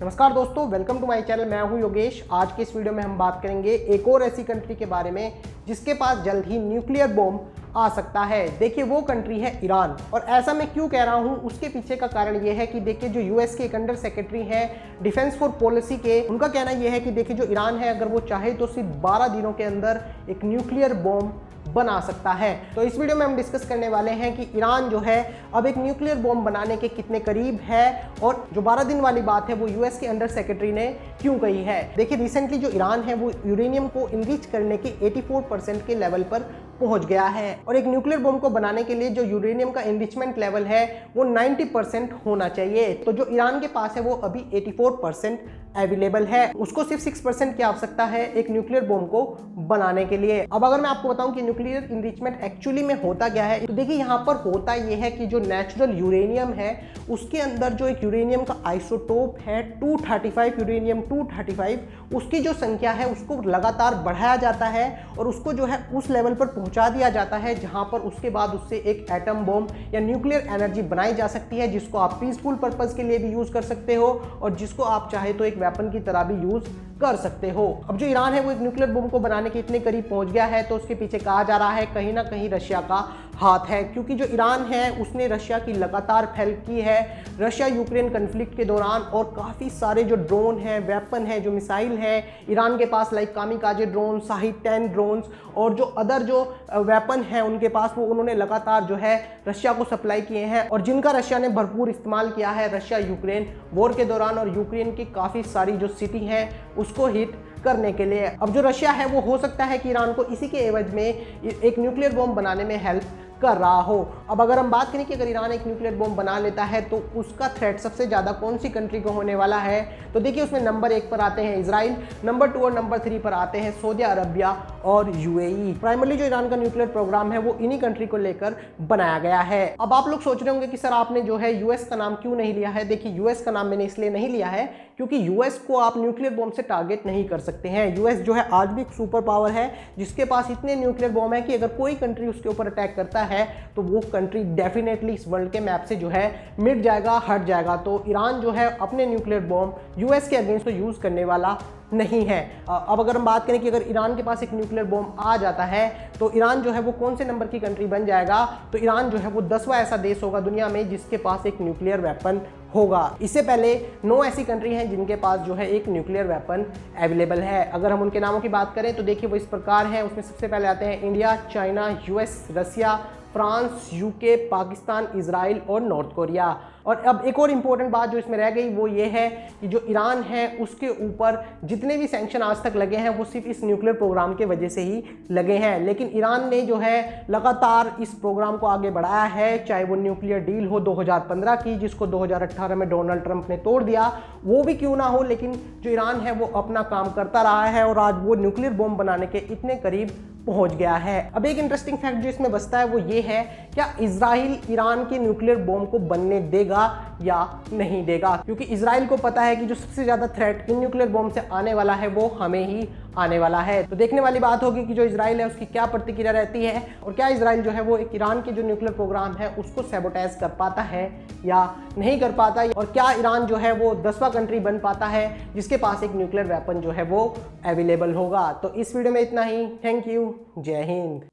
नमस्कार दोस्तों, welcome to my channel. मैं हूं योगेश। आज के इस वीडियो में हम बात करेंगे एक और ऐसी कंट्री के बारे में जिसके पास जल्द ही न्यूक्लियर बॉम्ब आ सकता है। देखिए वो कंट्री है ईरान। और ऐसा मैं क्यों कह रहा हूं, उसके पीछे का कारण ये है कि देखिए जो यूएस के एक अंडर सेक्रेटरी हैं डिफेंस फॉर पॉलिसी के, उनका कहना यह है कि देखिए जो ईरान है अगर वो चाहे तो सिर्फ 12 दिनों के अंदर एक न्यूक्लियर बॉम्ब बना सकता है। तो इस वीडियो में हम डिस्कस करने वाले हैं कि ईरान जो है अब एक न्यूक्लियर बॉम्ब बनाने के कितने करीब है और जो 12 दिन वाली बात है वो यूएस के अंडर सेक्रेटरी ने क्यों कही है। देखिए रिसेंटली जो ईरान है वो यूरेनियम को इनरिच करने के 84% के लेवल पर पहुंच गया है और एक न्यूक्लियर बॉम्ब को बनाने के लिए जो यूरेनियम का एनरिचमेंट लेवल है वो 90% होना चाहिए। तो जो ईरान के पास है वो अभी 84% अवेलेबल है। उसको सिर्फ 6% की आवश्यकता है एक न्यूक्लियर बॉम्ब को बनाने के लिए। अब अगर मैं आपको बताऊं कि न्यूक्लियर इनरिचमेंट एक्चुअली में होता क्या है, तो देखिए यहाँ पर होता यह है कि जो नेचुरल यूरेनियम है उसके अंदर जो एक यूरेनियम का आइसोटोप है 235 यूरेनियम 235, उसकी जो संख्या है उसको लगातार बढ़ाया जाता है और उसको जो है उस लेवल पर पहुंचा दिया जाता है जहां पर उसके बाद उससे एक एटम बॉम्ब या न्यूक्लियर एनर्जी बनाई जा सकती है, जिसको आप पीसफुल पर्पस के लिए भी यूज कर सकते हो और जिसको आप चाहे तो एक वेपन की तरह भी यूज कर सकते हो। अब जो ईरान है वो एक न्यूक्लियर बॉम्ब को बनाने के इतने करीब पहुंच गया है तो उसके पीछे कहा जा रहा है कहीं ना कहीं रशिया का हाथ है, क्योंकि जो ईरान है उसने रशिया की लगातार हेल्प की है रशिया यूक्रेन कन्फ्लिक्ट के दौरान। और काफ़ी सारे जो ड्रोन हैं, वेपन है, जो मिसाइल है ईरान के पास, like kamikaze drone, Shahed 10 drones और जो अदर जो वेपन है उनके पास, वो उन्होंने लगातार जो है रशिया को सप्लाई किए हैं और जिनका रशिया ने भरपूर इस्तेमाल किया है रशिया यूक्रेन वॉर के दौरान और यूक्रेन की काफ़ी सारी जो सिटी हैं उसको हिट करने के लिए। अब जो रशिया है वो हो सकता है कि ईरान को इसी के एवज में एक न्यूक्लियर बॉम्ब बनाने में हेल्प कर रहा हो। अब अगर हम बात करें कि अगर ईरान एक न्यूक्लियर बॉम्ब बना लेता है तो उसका थ्रेट सबसे ज़्यादा कौन सी कंट्री को होने वाला है, तो देखिए उसमें नंबर 1 पर आते हैं इजराइल, नंबर 2 और नंबर 3 पर आते हैं सऊदी अरबिया और यूएई। प्राइमरली जो ईरान का न्यूक्लियर प्रोग्राम है वो इन्हीं कंट्री को लेकर बनाया गया है। अब आप लोग सोच रहे होंगे कि सर आपने जो है यूएस का नाम क्यों नहीं लिया है। देखिए यूएस का नाम मैंने इसलिए नहीं लिया है क्योंकि यूएस को आप न्यूक्लियर बॉम्ब से टारगेट नहीं कर सकते हैं। यूएस जो है आज भी एक सुपर पावर है जिसके पास इतने न्यूक्लियर बॉम्ब है कि अगर कोई कंट्री उसके ऊपर अटैक करता है तो वो कंट्री डेफिनेटली इस वर्ल्ड के मैप से जो है मिट जाएगा, हट जाएगा। तो ईरान जो है अपने न्यूक्लियर बॉम्ब यूएस के अगेंस्ट तो यूज करने वाला नहीं है। अब अगर हम बात करें कि अगर ईरान के पास एक न्यूक्लियर बॉम्ब आ जाता है तो ईरान जो है वो कौन से नंबर की कंट्री बन जाएगा, तो ईरान जो है वो 10वां ऐसा देश होगा दुनिया में जिसके पास एक न्यूक्लियर वेपन होगा। इससे पहले 9 ऐसी कंट्री हैं जिनके पास जो है एक न्यूक्लियर वेपन अवेलेबल है। अगर हम उनके नामों की बात करें तो देखिए वो इस प्रकार हैं। उसमें सबसे पहले आते हैं इंडिया, चाइना, यूएस, रसिया, फ्रांस, यूके, पाकिस्तान, इजराइल और नॉर्थ कोरिया। और अब एक और इम्पोर्टेंट बात जो इसमें रह गई वो ये है कि जो ईरान है उसके ऊपर जितने भी सैंक्शन आज तक लगे हैं वो सिर्फ इस न्यूक्लियर प्रोग्राम के वजह से ही लगे हैं। लेकिन ईरान ने जो है लगातार इस प्रोग्राम को आगे बढ़ाया है, चाहे वो न्यूक्लियर डील हो 2015 की जिसको 2018 में डोनाल्ड ट्रंप ने तोड़ दिया, वो भी क्यों ना हो, लेकिन जो ईरान है वो अपना काम करता रहा है और आज वो न्यूक्लियर बॉम्ब बनाने के इतने करीब पहुंच गया है। अब एक इंटरेस्टिंग फैक्ट जो इसमें बचता है वो ये है, क्या इजराइल ईरान के न्यूक्लियर बॉम्ब को बनने देगा या नहीं देगा, क्योंकि इजराइल को पता है कि जो सबसे ज्यादा थ्रेट इन न्यूक्लियर बॉम्ब से आने वाला है वो हमें ही आने वाला है। तो देखने वाली बात होगी कि जो इजराइल है उसकी क्या प्रतिक्रिया रहती है और क्या इजराइल जो है वो एक ईरान के जो न्यूक्लियर प्रोग्राम है उसको सैबोटेज कर पाता है या नहीं कर पाता, और क्या ईरान जो है वो 10वां कंट्री बन पाता है जिसके पास एक न्यूक्लियर वेपन जो है वो अवेलेबल होगा। तो इस वीडियो में इतना ही। Thank you. जय हिंद।